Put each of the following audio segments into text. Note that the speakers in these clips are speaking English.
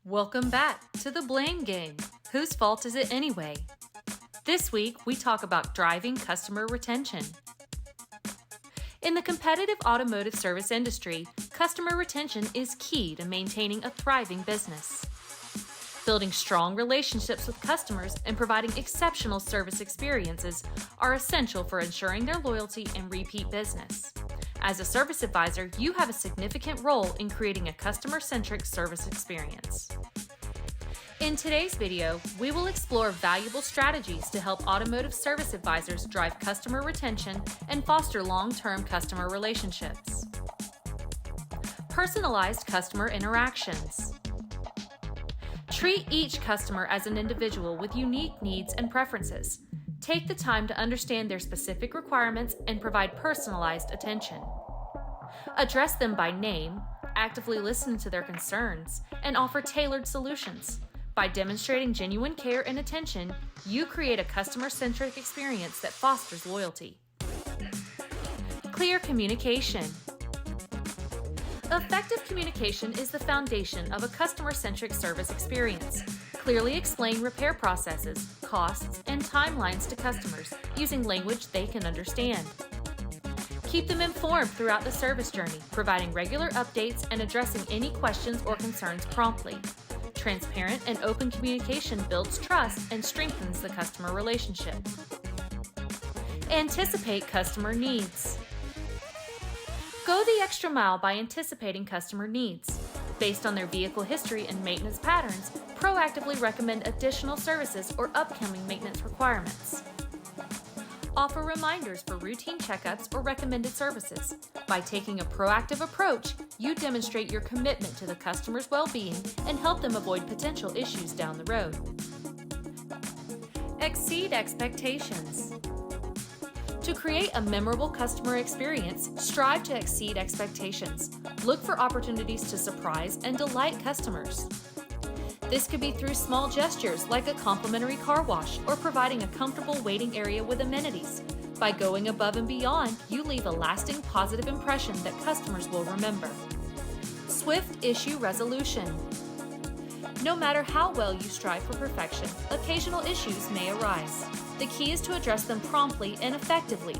Welcome back to the blame game. Whose fault is it anyway? This week, we talk about driving customer retention. In the competitive automotive service industry, customer retention is key to maintaining a thriving business. Building strong relationships with customers and providing exceptional service experiences are essential for ensuring their loyalty and repeat business. As a service advisor, you have a significant role in creating a customer-centric service experience. In today's video, we will explore valuable strategies to help automotive service advisors drive customer retention and foster long-term customer relationships. Personalized customer interactions. Treat each customer as an individual with unique needs and preferences. Take the time to understand their specific requirements and provide personalized attention. Address them by name, actively listen to their concerns, and offer tailored solutions. By demonstrating genuine care and attention, you create a customer-centric experience that fosters loyalty. Clear communication. Effective communication is the foundation of a customer-centric service experience. Clearly explain repair processes, costs, and timelines to customers using language they can understand. Keep them informed throughout the service journey, providing regular updates and addressing any questions or concerns promptly. Transparent and open communication builds trust and strengthens the customer relationship. Anticipate customer needs. Go the extra mile by anticipating customer needs. Based on their vehicle history and maintenance patterns, proactively recommend additional services or upcoming maintenance requirements. Offer reminders for routine checkups or recommended services. By taking a proactive approach, you demonstrate your commitment to the customer's well-being and help them avoid potential issues down the road. Exceed expectations. To create a memorable customer experience, strive to exceed expectations. Look for opportunities to surprise and delight customers. This could be through small gestures like a complimentary car wash or providing a comfortable waiting area with amenities. By going above and beyond, you leave a lasting positive impression that customers will remember. Swift issue resolution. No matter how well you strive for perfection, occasional issues may arise. The key is to address them promptly and effectively.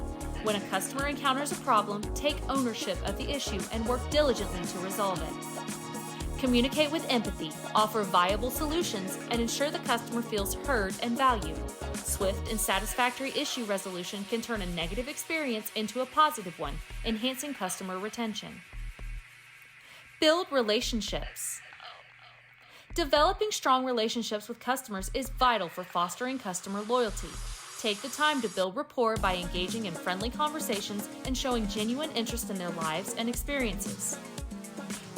When a customer encounters a problem, take ownership of the issue and work diligently to resolve it. Communicate with empathy, offer viable solutions, and ensure the customer feels heard and valued. Swift and satisfactory issue resolution can turn a negative experience into a positive one, enhancing customer retention. Build relationships. Developing strong relationships with customers is vital for fostering customer loyalty. Take the time to build rapport by engaging in friendly conversations and showing genuine interest in their lives and experiences.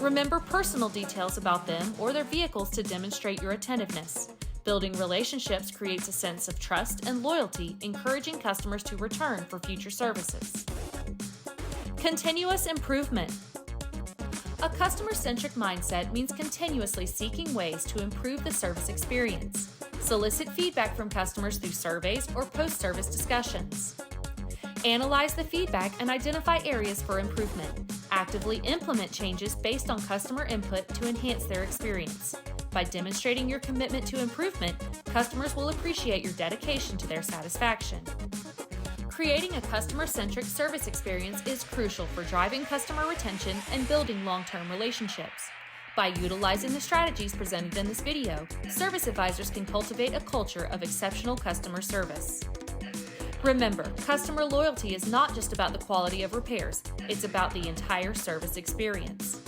Remember personal details about them or their vehicles to demonstrate your attentiveness. Building relationships creates a sense of trust and loyalty, encouraging customers to return for future services. Continuous improvement. A customer-centric mindset means continuously seeking ways to improve the service experience. Solicit feedback from customers through surveys or post-service discussions. Analyze the feedback and identify areas for improvement. Actively implement changes based on customer input to enhance their experience. By demonstrating your commitment to improvement, customers will appreciate your dedication to their satisfaction. Creating a customer-centric service experience is crucial for driving customer retention and building long-term relationships. By utilizing the strategies presented in this video, service advisors can cultivate a culture of exceptional customer service. Remember, customer loyalty is not just about the quality of repairs, it's about the entire service experience.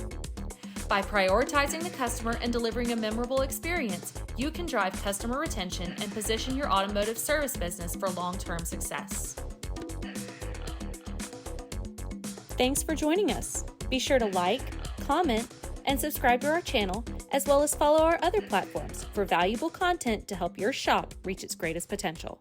By prioritizing the customer and delivering a memorable experience, you can drive customer retention and position your automotive service business for long-term success. Thanks for joining us. Be sure to like, comment, and subscribe to our channel, as well as follow our other platforms for valuable content to help your shop reach its greatest potential.